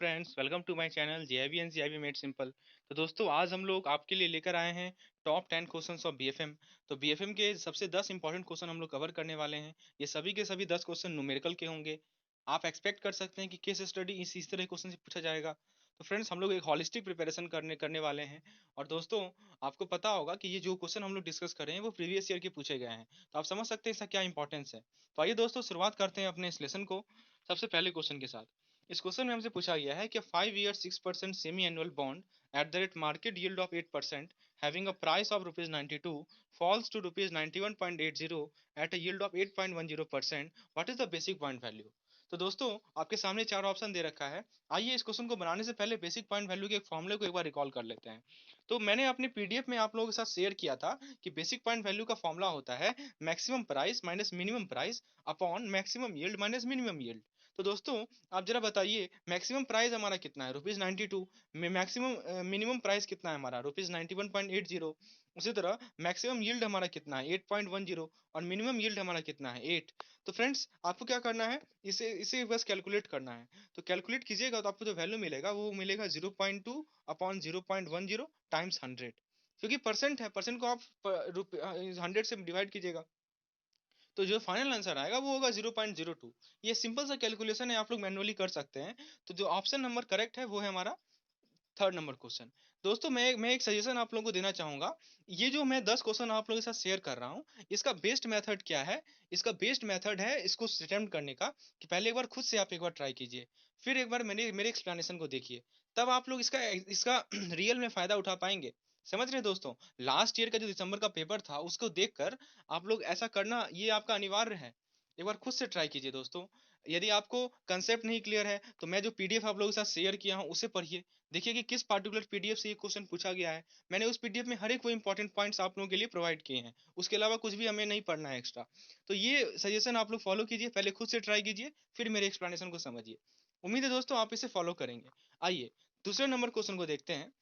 Friends, welcome to my channel JIB and JIB made simple. तो दोस्तों, आज हम लोग आपके लिए लेकर आए हैं टॉप 10 क्वेश्चंस ऑफ बीएफएम। तो बीएफएम के सबसे 10 इंपॉर्टेंट क्वेश्चन हम लोग कवर करने वाले हैं। ये सभी के सभी 10 क्वेश्चन न्यूमेरिकल के होंगे। आप एक्सपेक्ट कर सकते हैं कि केस स्टडी इस तरह क्वेश्चन से पूछा जाएगा। तो फ्रेंड्स, हम लोग एक हॉलिस्टिक प्रिपरेशन करने करने वाले हैं। और दोस्तों, आपको पता होगा कि ये जो क्वेश्चन हम लोग डिस्कस कर रहे हैं वो प्रीवियस ईयर के पूछे गए हैं। तो आप समझ सकते हैं इसका क्या इंपॉर्टेंस है। तो आइए दोस्तों, शुरुआत करते हैं अपने इस लेसन को सबसे पहले क्वेश्चन के साथ। इस क्वेश्चन में हमसे पूछा गया है कि 5 year 6% semi annual bond at the rate market yield of 8% having a price of ₹92 falls to ₹91.80 at a yield of 8.10%, what is the basic point value. तो दोस्तों, आपके सामने चार ऑप्शन दे रखा है। आइए इस क्वेश्चन को बनाने से पहले बेसिक पॉइंट वैल्यू के एक फॉर्मूले को एक बार रिकॉल कर लेते हैं। तो मैंने अपने पीडीएफ में आप लोगों के साथ शेयर किया था कि बेसिक पॉइंट वैल्यू का फॉर्मूला होता है maximum price minus minimum price upon maximum yield minus minimum yield. तो दोस्तों, आप जरा बताइए मैक्सिमम प्राइस हमारा कितना है ₹92 में, मैक्सिमम मिनिमम प्राइस कितना है हमारा ₹91.80। उसी तरह मैक्सिमम यील्ड हमारा कितना है 8.10 और मिनिमम यील्ड हमारा कितना है 8। तो फ्रेंड्स, आपको क्या करना है, इसे इसे बस कैलकुलेट करना है। तो कैलकुलेट कीजिएगा तो आपको जो वैल्यू मिलेगा वो मिलेगा 0.2 अपॉन 0.10 टाइम्स 100। क्योंकि परसेंट है, परसेंट को आप 100 से डिवाइड कीजिएगा तो जो फाइनल आंसर आएगा वो होगा 0.02। ये सिंपल सा कैलकुलेशन है, आप लोग मैन्युअली कर सकते हैं। तो जो ऑप्शन नंबर करेक्ट है वो है हमारा थर्ड नंबर क्वेश्चन। दोस्तों, मैं एक सजेशन आप लोगों को देना चाहूंगा। ये जो मैं 10 क्वेश्चन आप लोगों के साथ शेयर कर रहा हूँ, इसका बेस्ट मेथड क्या है। इसका बेस्ट मेथड है इसको अटेम्प्ट करने का कि पहले एक बार खुद से आप एक बार ट्राई कीजिए, फिर एक बार मेरे मेरे एक्सप्लेनेशन को देखिए, तब आप लोग इसका इसका रियल में फायदा उठा पाएंगे। समझ रहे हैं दोस्तों, लास्ट ईयर का जो दिसंबर का पेपर था उसको देखकर आप लोग ऐसा करना ये आपका अनिवार्य है। एक बार खुद से ट्राई कीजिए दोस्तों। यदि आपको कंसेप्ट नहीं क्लियर है तो मैं जो पीडीएफ आप लोगों के साथ शेयर किया हूँ उसे पढ़िए। देखिए कि किस पार्टिकुलर पीडीएफ से ये क्वेश्चन पूछा गया है। मैंने उस पीडीएफ में हर एक वो इंपॉर्टेंट पॉइंट्स आप लोगों के लिए प्रोवाइड किए हैं, उसके अलावा कुछ भी हमें नहीं पढ़ना है एक्स्ट्रा। तो ये सजेशन आप लोग फॉलो कीजिए, पहले खुद से ट्राई कीजिए, फिर मेरे एक्सप्लेनेशन को समझिए। उम्मीद है दोस्तों आप इसे फॉलो करेंगे। आइए दूसरे नंबर क्वेश्चन को देखते हैं।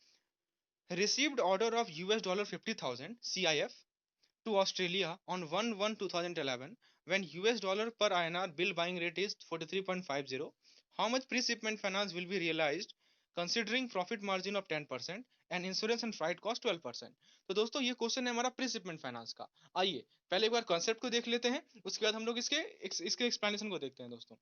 Received order of $50,000 CIF to Australia on 1/1/2011 when US dollar per INR bill buying rate is 43.50, how much pre-shipment finance will be realized considering profit margin of 10% and insurance and freight cost 12%। तो दोस्तों, ये question है हमारा pre shipment finance का। आइए पहले एक बार concept को देख लेते हैं, उसके बाद हम लोग इसके एक्सप्लेनेशन को देखते हैं दोस्तों।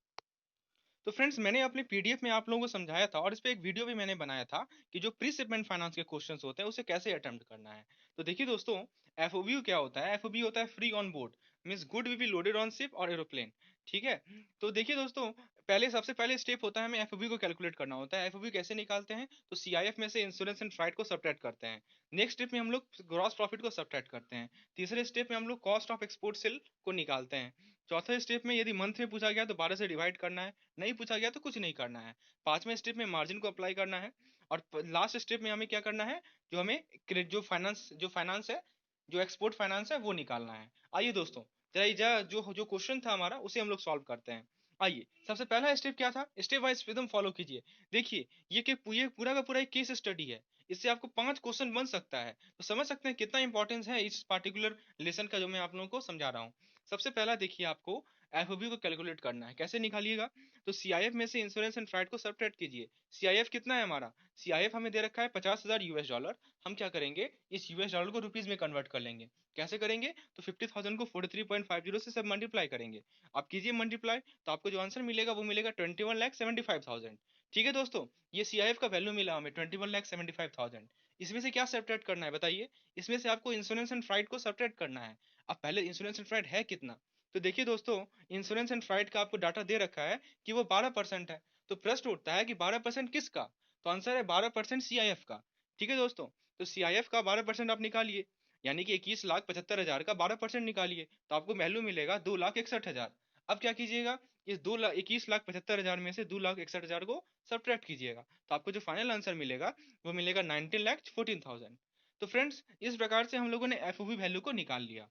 तो फ्रेंड्स, मैंने अपने पीडीएफ में आप लोगों को समझाया था और इस पे एक वीडियो भी मैंने बनाया था कि जो प्री शिपमेंट फाइनेंस के क्वेश्चंस होते हैं उसे कैसे अटेम्प्ट करना है। तो देखिए दोस्तों, एफओबी क्या होता है। एफओबी होता है free on board, means good will be loaded on ship और एरोप्लेन। ठीक है। तो देखिए दोस्तों, पहले सबसे पहले स्टेप होता है हमें एफओबी को कैलकुलेट करना होता है। एफओबी कैसे निकालते हैं, तो सीआईएफ में से इंश्योरेंस एंड फ्राइट को सब्ट्रैक्ट करते हैं। नेक्स्ट स्टेप में हम लोग ग्रॉस प्रॉफिट को सब्ट्रैक्ट करते हैं। तीसरे स्टेप में हम लोग कॉस्ट ऑफ एक्सपोर्ट सेल को निकालते हैं। चौथे स्टेप में यदि मंथ में पूछा गया तो 12 से डिवाइड करना है, नहीं पूछा गया तो कुछ नहीं करना है। पांचवें स्टेप में मार्जिन को अप्लाई करना है। और लास्ट स्टेप में हमें क्या करना है, जो हमें जो फाइनेंस है, जो एक्सपोर्ट फाइनेंस है वो निकालना है। आइए दोस्तों, जरा जो जो क्वेश्चन था हमारा उसे हम लोग सॉल्व करते हैं। आइए, सबसे पहला स्टेप क्या था, स्टेप वाइज एकदम फॉलो कीजिए। देखिए, ये पूरा का पूरा एक केस स्टडी है। इससे आपको 5 क्वेश्चन बन सकता है। तो समझ सकते हैं कितना इंपॉर्टेंस है इस पार्टिकुलर लेसन का जो मैं आप लोगों को समझा रहा हूँ। सबसे पहला देखिए, आपको एफओबी को कैलकुलेट करना है। कैसे निकालिएगा, तो सीआईएफ में से इंश्योरेंस एंड फ्राइट को सब्ट्रैक्ट कीजिए। सीआईएफ कितना है हमारा, सीआईएफ हमें दे रखा है $50,000। हम क्या करेंगे, इस यूएस डॉलर को रुपीज में कन्वर्ट कर लेंगे। कैसे करेंगे, तो 50,000 को 43.50 से सब मल्टीप्लाई करेंगे। आप कीजिए मल्टीप्लाई, तो आपको जो आंसर मिलेगा वो मिलेगा 21,75,000। ठीक है दोस्तों, ये सीआईएफ का वैल्यू मिला हमें 21,75,000। इसमें से क्या सब्ट्रैक्ट करना है बताइए, इसमें से आपको इंश्योरेंस एंड फ्राइट को सब्ट्रैक्ट करना है। अब पहले इंश्योरेंस एंड फ्राइट है कितना, तो देखिए दोस्तों, इंश्योरेंस एंड फ्राइट का आपको डाटा दे रखा है कि वो 12% है। तो प्रश्न उठता है कि 12% किसका, तो आंसर है 12% सीआईएफ का। ठीक है दोस्तों, तो सीआईएफ का 12% आप निकालिए, यानी कि 21,75,000 का 12% निकालिए, तो आपको वैल्यू मिलेगा 2,61,000। अब क्या कीजिएगा, इस 21,75,000 में से 2,61,000 को सब्ट्रैक्ट कीजिएगा, तो आपको जो फाइनल आंसर मिलेगा वो मिलेगा 19,14,000। तो फ्रेंड्स, इस प्रकार से हम लोगों ने एफओबी वैल्यू को निकाल लिया।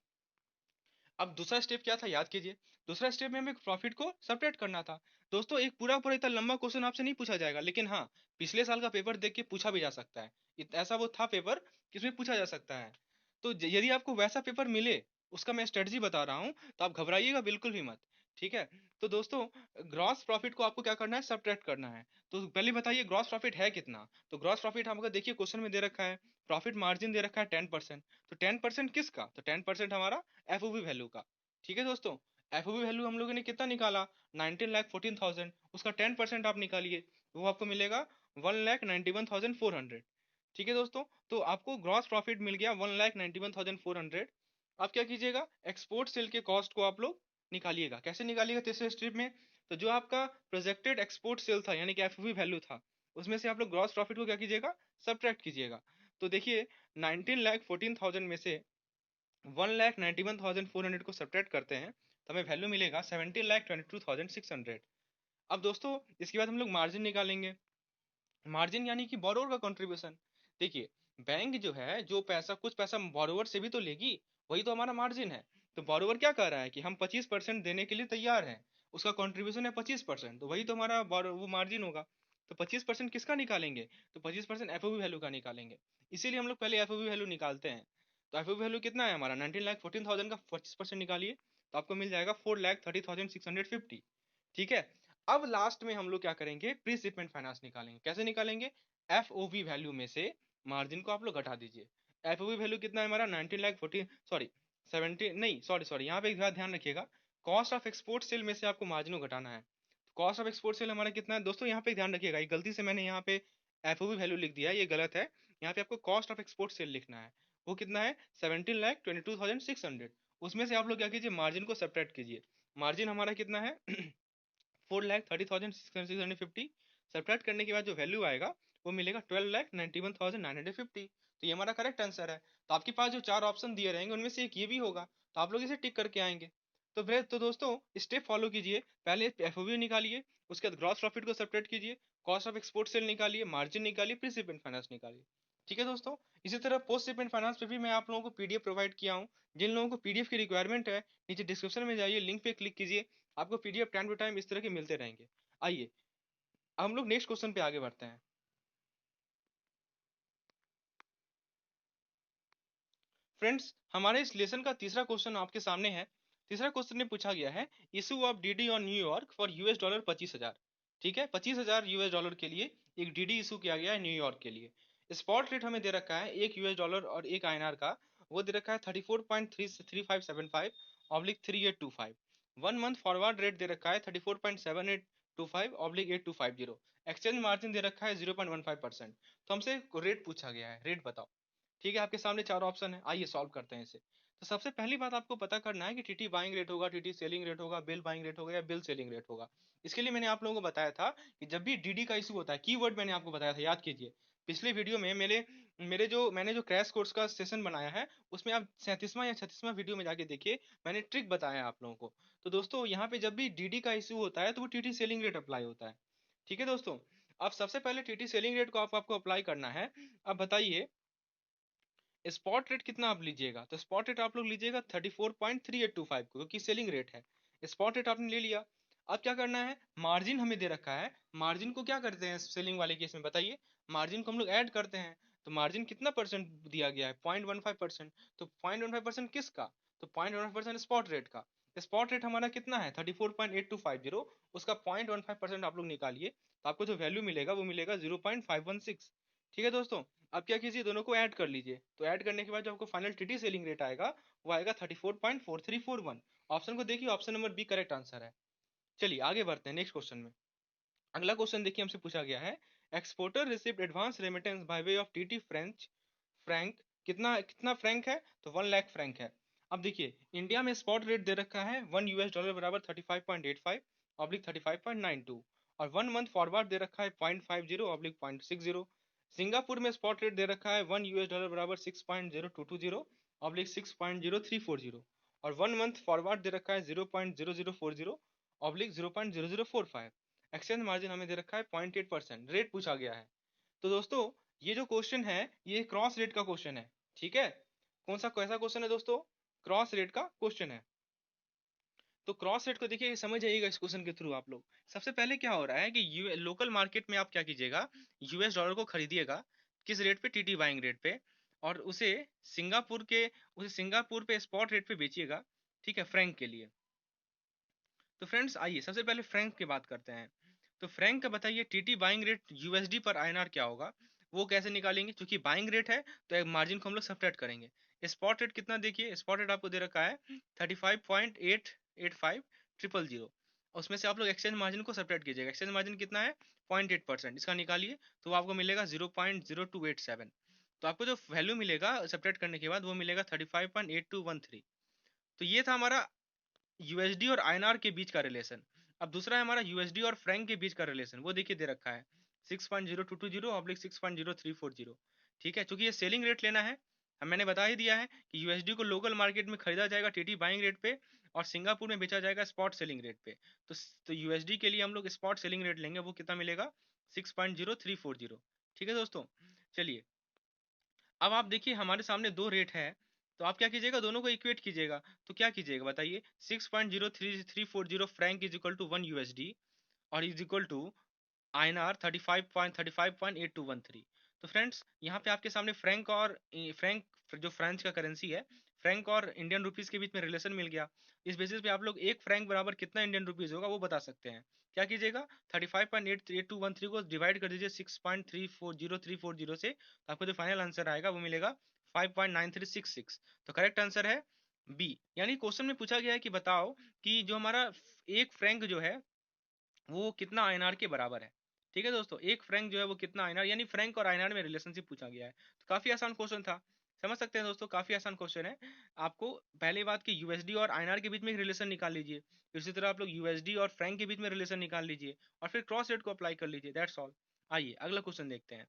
अब दूसरा स्टेप क्या था, याद कीजिए। दूसरा स्टेप में हमें प्रॉफिट को सेपरेट करना था। दोस्तों, एक पूरा पूरा इतना लंबा क्वेश्चन आपसे नहीं पूछा जाएगा, लेकिन हाँ, पिछले साल का पेपर देख के पूछा भी जा सकता है। ऐसा वो था पेपर जिसमें पूछा जा सकता है। तो यदि आपको वैसा पेपर मिले, उसका मैं स्ट्रेटजी बता रहा हूँ, तो आप घबराइएगा बिल्कुल भी मत। ठीक है। तो दोस्तों ग्रॉस प्रॉफिट को आपको क्या करना है, सब्ट्रैक्ट करना है। तो पहले बताइए ग्रॉस प्रॉफिट है कितना। तो ग्रॉस प्रॉफिट हमको देखिए क्वेश्चन में दे रखा है, प्रॉफिट मार्जिन दे रखा है 10%। तो 10% किसका, तो 10% हमारा एफओवी वैल्यू का। ठीक है दोस्तों, एफओवी वैल्यू हम लोगों ने कितना निकाला, 19,14,000, उसका 10% आप निकालिए, वो आपको मिलेगा 1,91,400। ठीक है दोस्तों, तो आपको ग्रॉस प्रॉफिट मिल गया 1,91,400। आप क्या कीजिएगा, एक्सपोर्ट सेल के कॉस्ट को आप लोग निकालिएगा। कैसे निकालिएगा तीसरे स्टेप में, तो जो आपका प्रोजेक्टेड एक्सपोर्ट सेल था यानी कि एफओवी वैल्यू था, उसमें से आप लोग ग्रॉस प्रॉफिट को क्या कीजिएगा, सब्ट्रैक्ट कीजिएगा। तो देखिए 19,14,000 में से 1,91,400 को सब्ट्रैक्ट करते हैं तो हमें वैल्यू मिलेगा 17,22,600। अब दोस्तों इसके बाद हम लोग मार्जिन निकालेंगे। मार्जिन यानी कि बोरोवर का कंट्रीब्यूशन। देखिए बैंक जो है, जो पैसा कुछ पैसा बोरोवर से भी तो लेगी, वही तो हमारा मार्जिन है। तो बोरोवर क्या कह रहा है कि हम 25% देने के लिए तैयार हैं, उसका कंट्रीब्यूशन है 25%, तो वही तो हमारा वो मार्जिन होगा। तो 25% किसका निकालेंगे, तो 25% एफओवी वैल्यू का निकालेंगे। इसीलिए हम लोग पहले एफओवी वैल्यू निकालते हैं। तो एफओवी वैल्यू कितना है हमारा, 19,14,000 का 25% निकालिए, तो आपको मिल जाएगा 4,30,650। ठीक है। अब लास्ट में हम लोग क्या करेंगे, प्री शिपमेंट फाइनेंस निकालेंगे। कैसे निकालेंगे, एफओवी वैल्यू में से मार्जिन को आप लोग घटा दीजिए। एफओवी वैल्यू कितना है हमारा 19 लाख 40, सॉरी 70, नहीं सॉरी सॉरी, यहाँ पे एक बात ध्यान रखिएगा, कॉस्ट ऑफ एक्सपोर्ट सेल में से आपको मार्जिन को घटाना है। कॉस्ट ऑफ एक्सपोर्ट सेल हमारा कितना है दोस्तों, यहाँ पे ध्यान रखिएगा, ये गलती से मैंने यहाँ पे एफओवी वैल्यू लिख दिया है, ये गलत है। यहाँ पे आपको कॉस्ट ऑफ एक्सपोर्ट सेल लिखना है। वो कितना है 17,22,600। उसमें से आप लोग क्या कीजिए, मार्जिन को सब्ट्रैक्ट कीजिए। मार्जिन हमारा कितना है 4,30,650। सब्ट्रैक्ट करने के बाद जो वैल्यू आएगा वो मिलेगा 12,91,950। तो ये हमारा करेक्ट आंसर है। तो आपके पास जो चार ऑप्शन दिए रहेंगे उनमें से एक ये भी होगा, तो आप लोग इसे टिक करके आएंगे। तो फिर तो दोस्तों स्टेप फॉलो कीजिए, पहले एफओवी निकालिए, उसके बाद ग्रॉस प्रॉफिट को सब्ट्रैक्ट कीजिए, कॉस्ट ऑफ एक्सपोर्ट सेल निकालिए, मार्जिन निकालिए, प्री शिपमेंट फाइनेंस निकालिए। ठीक है दोस्तों। इसी तरह पोस्ट शिपमेंट फाइनेंस पे भी मैं आप लोगों को पीडीएफ प्रोवाइड किया हूँ। जिन लोगों को पीडीएफ की रिक्वायरमेंट है, नीचे डिस्क्रिप्शन में जाइए, लिंक पे क्लिक कीजिए, आपको पीडीएफ टाइम टू टाइम इस तरह के मिलते रहेंगे। आइए हम लोग नेक्स्ट क्वेश्चन पे आगे बढ़ते हैं। फ्रेंड्स हमारे इस लेसन का तीसरा क्वेश्चन आपके सामने है। तीसरा क्वेश्चन में पूछा गया है, issue of DD on New York for US dollar 25,000। ठीक है, 25,000 यूएस डॉलर के लिए एक डीडी इशू किया गया है न्यूयॉर्क के लिए। स्पॉट रेट हमें दे रखा है एक यूएस डॉलर और एक आईएनआर का, वो दे रखा है 34.3575/3825। 1 मंथ फॉरवर्ड रेट दे रखा है 34.7825/8250। एक्सचेंज मार्जिन दे रखा है 0.15%। तो हमसे रेट पूछा गया है, रेट बताओ। ठीक है, आपके सामने चार ऑप्शन है, आइए सॉल्व करते हैं इसे। तो सबसे पहली बात आपको पता करना है कि टीटी बाइंग रेट होगा, टीटी सेलिंग रेट होगा, बिल बाइंग रेट होगा या बिल सेलिंग रेट होगा। इसके लिए मैंने आप लोगों को बताया था कि जब भी डीडी का इशू होता है, कीवर्ड मैंने आपको बताया था, याद कीजिए। पिछले वीडियो में मेरे मेरे जो मैंने जो क्रैश कोर्स का सेशन बनाया है, उसमें आप 37वां या 36वां वीडियो में जाके देखिए, मैंने ट्रिक बताया आप लोगों को। तो दोस्तों यहाँ पे जब भी डीडी का इशू होता है तो वो टीटी सेलिंग रेट अप्लाई होता है। ठीक है दोस्तों। अब सबसे पहले टीटी सेलिंग रेट को आपको अप्लाई करना है। अब बताइए स्पॉट रेट कितना आप लीजिएगा, तो स्पॉट रेट आप लोग लीजिएगा 34.3825 को, क्योंकि सेलिंग रेट है। स्पॉट रेट आपने ले लिया। अब क्या करना है, मार्जिन हमें दे रखा है, मार्जिन को क्या करते हैं सेलिंग वाले केस में बताइए, मार्जिन को हम लोग ऐड करते हैं। तो मार्जिन कितना परसेंट दिया गया है, 0.15%। तो 0.15% किसका, तो 0.15% स्पॉट रेट का। स्पॉट रेट हमारा कितना है 34.8250, उसका 0.15% आप लोग निकालिए, तो आपको जो वैल्यू मिलेगा वो मिलेगा 0.516। ठीक है दोस्तों। अब क्या कीजिए, दोनों को ऐड कर लीजिए, तो ऐड करने के बाद जो आपको फाइनल टीटी सेलिंग रेट आएगा वो आएगा 34.4341। ऑप्शन को देखिए, option number B correct answer है। चलिए आगे बढ़ते हैं नेक्स्ट क्वेश्चन में। अगला क्वेश्चन देखिए, हमसे पूछा गया है, exporter received advance remittance by way of TT French Frank. कितना कितना फ्रैंक है, तो 1 लाख फ्रैंक है। अब देखिए इंडिया में स्पॉट रेट दे रखा है 1 यूएस डॉलर बराबर 35.85/359.2, और 1 मंथ फॉरवर्ड दे रखा है 0.50/0.60। सिंगापुर में स्पॉट रेट दे रखा है 1 यूएस डॉलर बराबर 6.0220/6.0340, और 1 मंथ फॉरवर्ड दे रखा है 0.0040/0.0045। एक्सचेंज मार्जिन हमें दे रखा है 0.8%। रेट पूछा गया है। तो दोस्तों ये जो क्वेश्चन है ये क्रॉस रेट का क्वेश्चन है। ठीक है, कौन सा कैसा क्वेश्चन है दोस्तों, क्रॉस रेट का क्वेश्चन है। तो क्रॉस रेट को देखिए समझ जाइएगा इस क्वेश्चन के थ्रू आप लोग। सबसे पहले क्या हो रहा है कि लोकल मार्केट में आप क्या कीजिएगा, यूएस डॉलर को खरीदिएगा, किस रेट पे, टीटी बाइंग रेट पे, और उसे सिंगापुर पे स्पॉट रेट पे बेचिएगा। ठीक है, फ्रैंक के लिए। तो फ्रेंड्स आइए सबसे पहले फ्रैंक की बात करते हैं। तो फ्रैंक का बताइए टीटी बाइंग रेट यूएसडी पर आईएनआर क्या होगा, वो कैसे निकालेंगे? क्योंकि बाइंग रेट है तो एक मार्जिन को हम लोग सब्ट्रैक्ट करेंगे। स्पॉट रेट कितना देखिए, स्पॉट रेट आपको दे रखा है 35.885 उसमें से आप लोग एक्सचेंज मार्जिन को सब्ट्रैक्ट कीजिएगा। एक्सचेंज मार्जिन कितना है 0.8%, इसका निकालिए तो आपको मिलेगा 0.0287। तो आपको जो वैल्यू मिलेगा सब्ट्रैक्ट करने के बाद वो मिलेगा 35.8213। तो ये था हमारा यूएसडी और आईएनआर के बीच का रिलेशन। अब दूसरा है हमारा यूएसडी और फ्रैंक के बीच का रिलेशन, वो देखिए दे रखा है 6.0220/6.0340। ठीक है, चूंकि ये सेलिंग रेट लेना है, हम मैंने बता ही दिया है कि यूएसडी को लोकल मार्केट में खरीदा जाएगा टीटी बाइंग रेट पे और सिंगापुर में बेचा जाएगा स्पॉट सेलिंग रेट पे। तो यूएसडी के लिए हम लोग स्पॉट सेलिंग रेट लेंगे, वो कितना मिलेगा 6.0340। ठीक है दोस्तों, चलिए अब आप देखिए हमारे सामने दो रेट है, तो आप क्या कीजिएगा, दोनों को इक्वेट कीजिएगा। तो क्या कीजिएगा बताइए, 6.0340 franc is equal to 1 USD और इज इक्वल टू INR 35.8213। तो फ्रेंड्स यहाँ पे आपके सामने फ्रैंक और फ्रैंक जो फ्रांस का करेंसी है, फ्रैंक और इंडियन रुपीस के बीच में रिलेशन मिल गया। इस बेसिस पे आप लोग एक फ्रैंक बराबर कितना इंडियन रुपीस होगा वो बता सकते हैं। क्या कीजिएगा, 35.8213 को डिवाइड कर दीजिए 6.340340 से, तो आपको जो फाइनल आंसर आएगा वो मिलेगा 5.9366। तो करेक्ट आंसर है बी। यानी क्वेश्चन में पूछा गया है कि बताओ कि जो हमारा एक फ्रैंक जो है वो कितना आईएनआर के बराबर है। ठीक है दोस्तों, एक फ्रैंक जो है वो कितना आईएनआर, यानी फ्रैंक और आईएनआर में रिलेशनशिप पूछा गया है। तो काफी आसान क्वेश्चन था, समझ सकते हैं दोस्तों, काफी आसान क्वेश्चन है। आपको पहली बात कि यूएसडी और आईएनआर के बीच में एक रिलेशन निकाल लीजिए, इसी तरह आप लोग यूएसडी और फ्रैंक के बीच में रिलेशन निकाल लीजिए और फिर क्रॉस रेट को अप्लाई कर लीजिए, दैट्स ऑल। आइए अगला क्वेश्चन देखते हैं।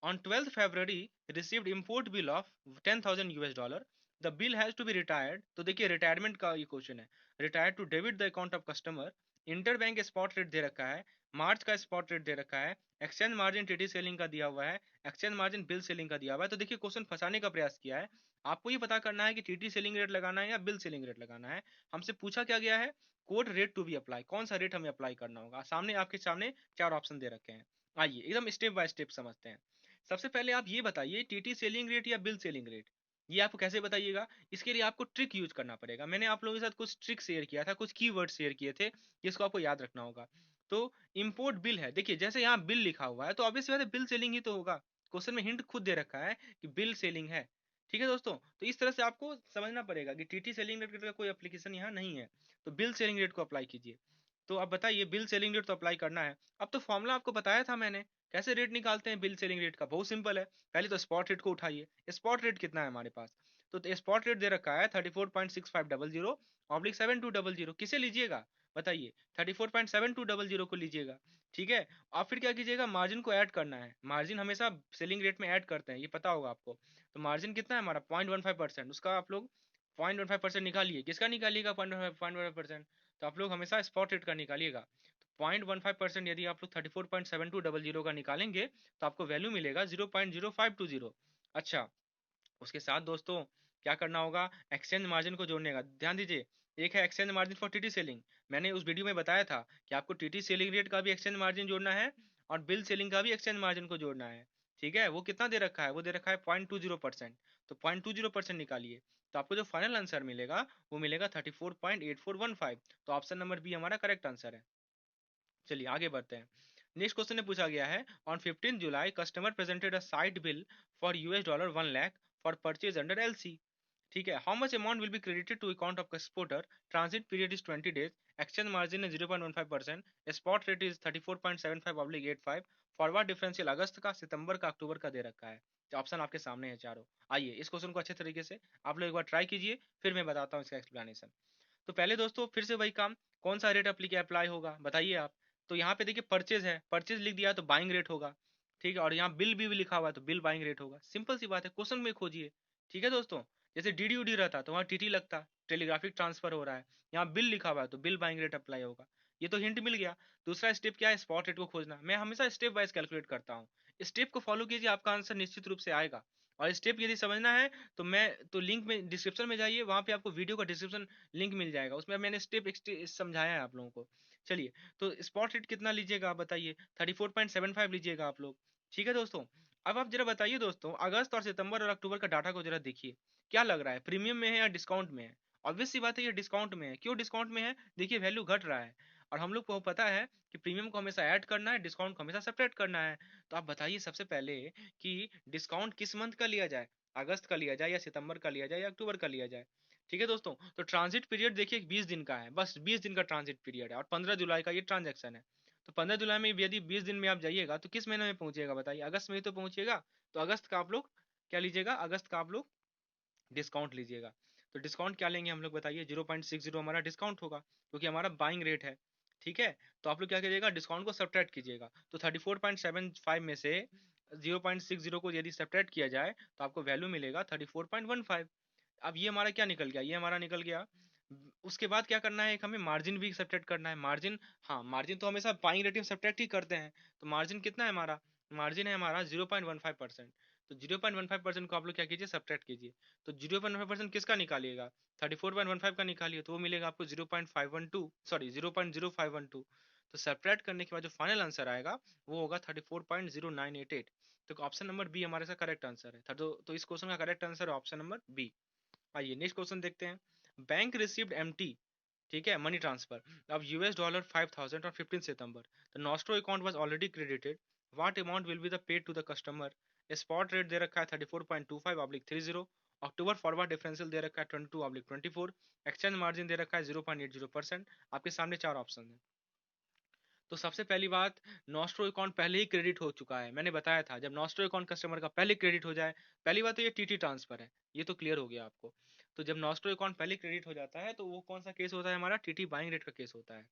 On 12th February, received import bill of 10,000 US dollar. The bill has to be retired. तो देखिए रिटायरमेंट का ये क्वेश्चन है। Retired to debit the account of customer. Inter bank spot rate दे रखा है, मार्च का स्पॉट रेट दे रखा है, एक्सचेंज मार्जिन टीटी सेलिंग का दिया हुआ है, एक्सचेंज मार्जिन बिल सेलिंग का दिया हुआ है। तो देखिए क्वेश्चन फंसाने का प्रयास किया है। आपको ये पता करना है कि टीटी सेलिंग रेट लगाना है या बिल सेलिंग रेट लगाना है। हमसे पूछा क्या गया है, quote rate to be apply, कौन सा रेट हमें अप्लाई करना होगा। सामने आपके सामने चार ऑप्शन दे रखे हैं। आइए एकदम स्टेप बाय स्टेप समझते हैं। सबसे पहले आप ये बताइए टीटी सेलिंग रेट या बिल सेलिंग रेट, ये आपको कैसे बताइएगा। इसके लिए आपको ट्रिक यूज करना पड़ेगा। मैंने आप लोगों के साथ कुछ ट्रिक शेयर किया था, कुछ कीवर्ड शेयर किए थे जिसको आपको याद रखना होगा। तो इंपोर्ट बिल है, देखिए जैसे यहाँ बिल लिखा हुआ है तो ऑब्वियस बात है बिल सेलिंग ही तो होगा। क्वेश्चन में हिंट खुद दे रखा है कि बिल सेलिंग है। ठीक है दोस्तों, तो इस तरह से आपको समझना पड़ेगा कि टीटी सेलिंग रेट का कोई एप्लीकेशन यहाँ नहीं है, तो बिल सेलिंग रेट को अप्लाई कीजिए। तो अब बताइए बिल सेलिंग रेट तो अप्लाई करना है। अब तो फॉर्मूला आपको बताया था मैंने, कैसे रेट निकालते हैं बिल सेलिंग रेट का, बहुत सिंपल है। पहले तो स्पॉट रेट को उठाइए, स्पॉट रेट कितना है हमारे पास, तो स्पॉट रेट दे रखा है 34.6500/7200। किसे लीजिएगा बताइए, 34.7200 को लीजिएगा। ठीक है, आप फिर क्या कीजिएगा, मार्जिन को ऐड करना है। मार्जिन हमेशा सेलिंग रेट में ऐड करते हैं, ये पता होगा आपको। तो मार्जिन कितना है हमारा 0.15%, उसका आप लोग 0.15% निकालिए। किसका निकालिएगा 0.15%, तो आप लोग हमेशा स्पॉट रेट का निकालिएगा। 0.15% यदि आप लोग 34.7200 का निकालेंगे तो आपको वैल्यू मिलेगा 0.0520। अच्छा, उसके साथ दोस्तों क्या करना होगा, एक्सचेंज मार्जिन को जोड़ने का ध्यान दीजिए। एक है exchange margin for TT selling, मैंने उस वीडियो में बताया था कि आपको टीटी सेलिंग रेट का भी एक्सचेंज मार्जिन जोड़ना है और बिल सेलिंग का भी एक्सचेंज मार्जिन को जोड़ना है। ठीक है, वो कितना दे रखा है, वो दे रखा है 0.20%। तो 0.20% निकालिए, तो आपको जो फाइनल आंसर मिलेगा वो मिलेगा 34.8415। तो ऑप्शन नंबर बी हमारा करेक्ट आंसर है। चलिए आगे बढ़ते हैं। नेक्स्ट क्वेश्चन में पूछा गया है, on 15 July customer presented a sight bill for $1 1 lakh for purchase under LC. ठीक है, how much amount will be credited to account of exporter, transit period is 20 days, exchange margin is 0.15%, spot rate is 34.75/85, forward differential अगस्त का, सितंबर का, अक्टूबर का दे रखा है। तो ऑप्शन आपके सामने है चारों। आइए इस क्वेश्चन को अच्छे तरीके से आप लोग एक बार ट्राई कीजिए, फिर मैं बताता हूँ इसका एक्सप्लेनेशन। तो पहले दोस्तों फिर से वही काम, कौन सा रेट अप्लाई होगा बताइए आप। तो यहाँ पे देखिए परचेज है, परचेज लिख दिया तो बाइंग रेट होगा। ठीक है, और यहाँ बिल भी लिखा हुआ है तो बिल बाइंग रेट होगा। सिंपल सी बात है, क्वेश्चन में खोजिए। ठीक है दोस्तों, जैसे डीडी उडी रहता तो वहाँ टीटी लगता, टेलीग्राफिक ट्रांसफर हो रहा है, यहाँ बिल लिखा हुआ है तो बिल बाइंग रेट अप्लाई होगा। ये तो हिंट मिल गया। दूसरा स्टेप क्या है, स्पॉट रेट को खोजना। मैं हमेशा स्टेप वाइज कैलकुलेट करता हूँ, स्टेप को फॉलो कीजिए, आपका आंसर निश्चित रूप से आएगा। और स्टेप यदि समझना है तो मैं तो लिंक में डिस्क्रिप्शन में जाइए, वहाँ पे आपको वीडियो का डिस्क्रिप्शन लिंक मिल जाएगा, उसमें मैंने स्टेप समझाया है आप लोगों को। चलिए, तो स्पॉट रेट कितना लीजिएगा आप बताइए, 34.75 लीजिएगा आप लोग। ठीक है दोस्तों, अब आप जरा बताइए दोस्तों, अगस्त और सितंबर और अक्टूबर का डाटा को जरा देखिए, क्या लग रहा है प्रीमियम में है या डिस्काउंट में है। ऑब्वियस सी बात है ये डिस्काउंट में है। क्यों डिस्काउंट में है? देखिए वैल्यू घट रहा है और हम लोग को पता है कि प्रीमियम को हमेशा ऐड करना है, डिस्काउंट को हमेशा सेपरेट करना है। तो आप बताइए सबसे पहले कि डिस्काउंट किस मंथ का लिया जाए, अगस्त का लिया जाए या सितंबर का लिया जाए या अक्टूबर का लिया जाए। ठीक है दोस्तों, तो ट्रांजिट पीरियड देखिए 20 दिन का है, बस 20 दिन का ट्रांजिट पीरियड है और 15 जुलाई का ये ट्रांजेक्शन है। तो 15 जुलाई में यदि 20 दिन में आप जाइएगा तो किस महीने में पहुंचिएगा बताइए? अगस्त में ही तो पहुंचिएगा। तो अगस्त का आप लोग क्या लीजिएगा? अगस्त का आप लोग डिस्काउंट लीजिएगा। तो डिस्काउंट क्या लेंगे हम लोग बताइए? 0.60 हमारा डिस्काउंट होगा क्योंकि हमारा बाइंग रेट है। ठीक है, तो आप लोग क्या कीजिएगा? डिस्काउंट को सब्ट्रैक्ट कीजिएगा। तो 34.75 में से 0.60 को यदि सब्ट्रैक्ट किया जाए तो आपको वैल्यू मिलेगा 34.15। अब ये हमारा क्या निकल गया? ये हमारा निकल गया। उसके बाद क्या करना है? एक हमें मार्जिन भी सब्ट्रैक्ट करना है। मार्जिन, हाँ मार्जिन तो हमेशा बाइंग रेट में सब्ट्रैक्ट ही करते हैं। तो मार्जिन कितना है हमारा? मार्जिन है हमारा 0.15%। तो 0.15% को आप लोग क्या कीजिए? सब्ट्रैक्ट कीजिए। तो 0.15% किसका निकालिएगा? 34.15 का निकालिए तो वो मिलेगा आपको 0.512, सॉरी 0.0512। तो सब्ट्रैक्ट करने के बाद जो फाइनल आंसर आएगा वो होगा 34.0988। तो ऑप्शन नंबर बी हमारे साथ करेक्ट आंसर है। तो इस क्वेश्चन का करेक्ट आंसर है ऑप्शन नंबर बी। आइए नेक्स्ट क्वेश्चन देखते हैं। बैंक रिसीव्ड एमटी, ठीक है, मनी ट्रांसफर अब $US 5,000 on 15 सितंबर। The nostro account was already credited, what amount will be the paid to the customer? Spot rate दे रखा है 34.25/30, अक्टूबर फॉरवर्ड डिफरेंशियल दे रखा है 22/24, एक्सचेंज मार्जिन दे रखा है 0.80%। आपके सामने चार ऑप्शन है। तो सबसे पहली बात, नॉस्ट्रो अकाउंट पहले ही क्रेडिट हो चुका है। मैंने बताया था जब नॉस्ट्रो अकाउंट कस्टमर का पहले क्रेडिट हो जाए, पहली बात तो ये टीटी ट्रांसफर है, ये तो क्लियर हो गया आपको। तो जब नॉस्ट्रो अकाउंट पहले क्रेडिट हो जाता है तो वो कौन सा केस होता है? हमारा टीटी बाइंग रेट का केस होता है।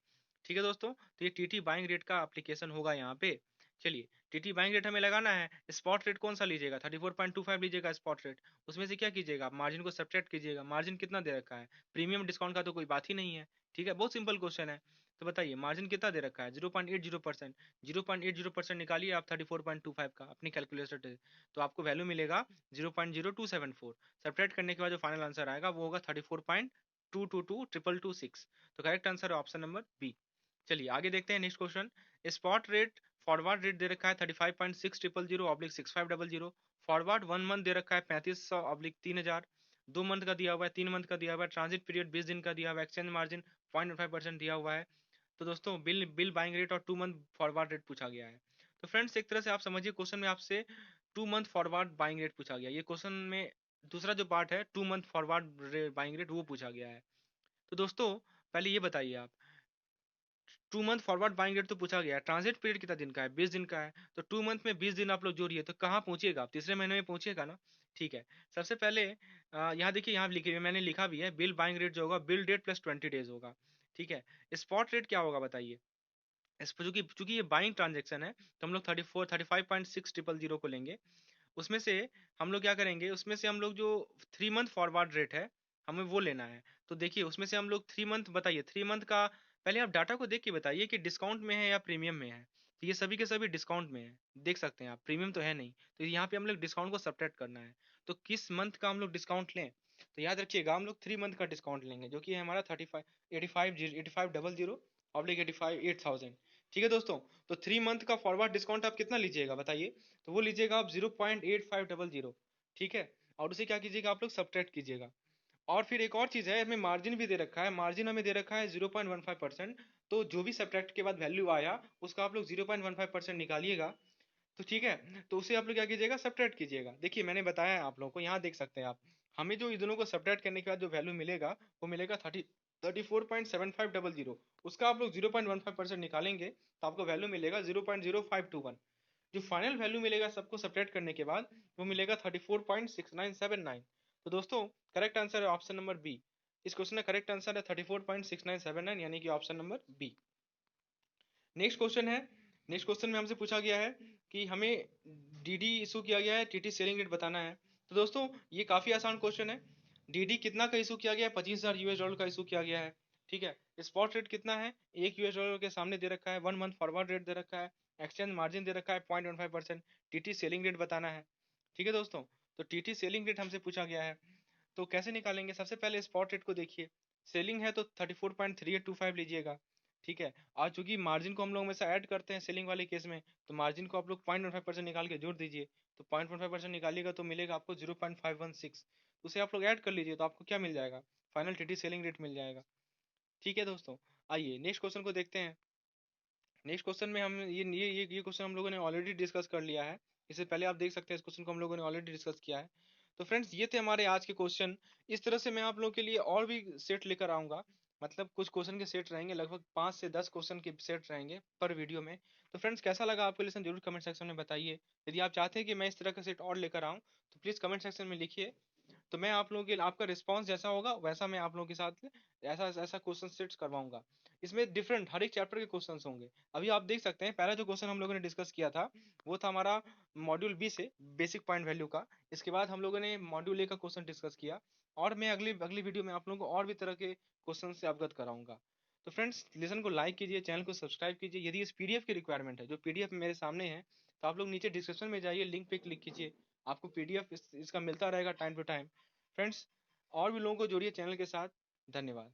ठीक है दोस्तों, तो ये टीटी बाइंग रेट का एप्लीकेशन होगा यहाँ पे। चलिए, टीटी बाइंग रेट हमें लगाना है। स्पॉट रेट कौन सा लीजिएगा? 34.25 लीजिएगा स्पॉट रेट। उसमें से क्या कीजिएगा? आप मार्जिन को सब्ट्रैक्ट कीजिएगा। मार्जिन कितना दे रखा है? प्रीमियम डिस्काउंट का तो कोई बात ही नहीं है। ठीक है, बहुत सिंपल क्वेश्चन है। तो बताइए मार्जिन कितना दे रखा है? 0.80%। 0.80% निकालिए आप 34.25 का अपनी कैलकुलेटर से, तो आपको वैल्यू मिलेगा 0.0274। सब्ट्रैक्ट करने के बाद जो फाइनल आंसर आएगा वो होगा 34.222226। तो करेक्ट आंसर है ऑप्शन नंबर बी। चलिए आगे देखते हैं next question. Spot rate, forward rate दे रखा है 35.6000/6500। फॉरवर्ड 1 मंथ दे रखा है 3500/3000। 2 मंथ का दिया हुआ है, 3 मंथ का दिया हुआ है, ट्रांजिट पीरियड 20 दिन का दिया हुआ है, एक्सचेंज मार्जिन 0.5% दिया हुआ है। तो दोस्तों बिल बिल बाइंग रेट और 2 मंथ फॉरवर्ड रेट पूछा गया है। तो फ्रेंड्स एक तरह से आप समझिए क्वेश्चन में आपसे 2 मंथ फॉरवर्ड बाइंग रेट पूछा गया। ये क्वेश्चन में दूसरा जो पार्ट है 2 मंथ फॉरवर्ड बाइंग रेट वो पूछा गया है। तो दोस्तों पहले ये बताइए आप, 2 मंथ फॉरवर्ड बाइंग रेट तो पूछा गया है, ट्रांजिट पीरियड कितना दिन का है? 20 दिन का है। तो 2 मंथ में 20 दिन आप लोग जोड़िए तो कहाँ पहुंचिएगा आप? तीसरे महीने में पहुंचिएगा ना। ठीक है, सबसे पहले यहाँ देखिए, यहाँ लिखिए, मैंने लिखा भी है, बिल बाइंग रेट जो होगा बिल डेट प्लस 20 डेज होगा। ठीक है, स्पॉट रेट क्या होगा बताइए? इस पर चूंकि चूंकि ये बाइंग ट्रांजेक्शन है तो हम लोग 35.6000 को लेंगे। उसमें से हम लोग क्या करेंगे? उसमें से हम लोग जो 3 मंथ फॉरवर्ड रेट है हमें वो लेना है। तो देखिए उसमें से हम लोग 3 मंथ, बताइए 3 मंथ का पहले आप डाटा को देख के बताइए कि डिस्काउंट में है या प्रीमियम में है। तो ये सभी के सभी डिस्काउंट में है, देख सकते हैं आप, प्रीमियम तो है नहीं। तो यहाँ पे हम लोग डिस्काउंट को सब्ट्रैक्ट करना है। तो किस मंथ का हम लोग डिस्काउंट लें? तो याद रखिएगा हम लोग 3 मंथ का डिस्काउंट लेंगे जो कि है हमारा 8500/85 ठीक है दोस्तों। तो 3 मंथ का फॉरवर्ड डिस्काउंट आप कितना लीजिएगा बताइए? तो वो लीजिएगा आप 0.8500। ठीक है, और उसे क्या कीजिएगा आप लोग? सब्ट्रैक्ट कीजिएगा। और फिर एक और चीज है, हमें मार्जिन भी दे रखा है। मार्जिन हमें दे रखा है 0.15%। तो जो भी सब्ट्रैक्ट के बाद वैल्यू आया उसका आप लोग 0.15% निकालिएगा। तो ठीक है, तो उसे आप लोग क्या कीजिएगा? सब्ट्रैक्ट कीजिएगा। देखिए मैंने बताया है आप लोगों को, यहाँ देख सकते हैं आप, हमें जो इन दोनों को सब्ट्रैक्ट करने के बाद जो वैल्यू मिलेगा वो मिलेगा 34.7500। उसका आप लोग 0.15% निकालेंगे तो आपको वैल्यू मिलेगा 0.0521। जो फाइनल वैल्यू मिलेगा सबको सब्ट्रैक्ट करने के बाद वो मिलेगा 34.6979। तो दोस्तों करेक्ट आंसर है ऑप्शन नंबर बी। इस क्वेश्चन का करेक्ट आंसर है 34.6979 यानी कि option number B. Next question है। नेक्स्ट क्वेश्चन में हमसे पूछा गया है कि हमें डीडी इशू किया गया है, टीटी सेलिंग रेट बताना है। तो दोस्तों ये काफी आसान क्वेश्चन है। डीडी कितना का इशू किया गया है? $25,000 का इशू किया गया है। ठीक है, स्पॉट रेट कितना है? $1 के सामने दे रखा है, 1 मंथ फॉरवर्ड रेट दे रखा है, एक्सचेंज मार्जिन दे रखा है 0.15%। टीटी सेलिंग रेट बताना है। ठीक है दोस्तों, तो टीटी सेलिंग रेट हमसे पूछा गया है। तो कैसे निकालेंगे? सबसे पहले स्पॉट रेट को देखिए, सेलिंग है तो 34.3825 लीजिएगा। ठीक है, और चूंकि मार्जिन को हम लोग हमेशा ऐड करते हैं सेलिंग वाले केस में, तो मार्जिन को आप लोग 0.15% निकाल के जोड़ दीजिए। तो 0.15% निकालिएगा तो मिलेगा आपको 0.516। उसे आप लोग ऐड कर लीजिए, तो आपको क्या मिल जाएगा, फाइनल टीटी सेलिंग रेट मिल जाएगा। ठीक है दोस्तों, आइए नेक्स्ट क्वेश्चन को देखते हैं। नेक्स्ट क्वेश्चन में हम ये क्वेश्चन हम लोगों ने ऑलरेडी डिस्कस कर लिया है। इससे पहले आप देख सकते हैं इस क्वेश्चन को हम लोगों ने ऑलरेडी डिस्कस किया है। तो फ्रेंड्स ये थे हमारे आज के क्वेश्चन। इस तरह से मैं आप लोगों के लिए और भी सेट लेकर आऊंगा। मतलब कुछ क्वेश्चन के सेट रहेंगे, लगभग 5 से 10 क्वेश्चन के सेट रहेंगे पर वीडियो में। तो फ्रेंड्स कैसा लगा आपको लेसन जरूर कमेंट सेक्शन में बताइए। यदि आप चाहते हैं कि मैं इस तरह का सेट और लेकर आऊँ तो प्लीज़ कमेंट सेक्शन में लिखिए। तो मैं आप लोगों के आपका रिस्पांस जैसा होगा वैसा मैं आप लोगों के साथ ऐसा ऐसा क्वेश्चन सेट्स करवाऊंगा। इसमें डिफरेंट हर एक चैप्टर के क्वेश्चंस होंगे। अभी आप देख सकते हैं पहला जो क्वेश्चन हम लोगों ने डिस्कस किया था वो था हमारा मॉड्यूल बी से बेसिक पॉइंट वैल्यू का। इसके बाद हम लोगों ने मॉड्यूल ए का क्वेश्चन डिस्कस किया, और मैं अगली अगली वीडियो में आप लोगों को और भी तरह के क्वेश्चन से अवगत कराऊंगा। तो फ्रेंड्स लेसन को लाइक कीजिए, चैनल को सब्सक्राइब कीजिए। यदि इस पीडीएफ की रिक्वायरमेंट है, जो पीडीएफ मेरे सामने है, तो आप लोग नीचे डिस्क्रिप्शन में जाइए, लिंक पे क्लिक कीजिए, आपको पीडीएफ इसका मिलता रहेगा टाइम टू टाइम। फ्रेंड्स और भी लोगों को जोड़िए चैनल के साथ। धन्यवाद।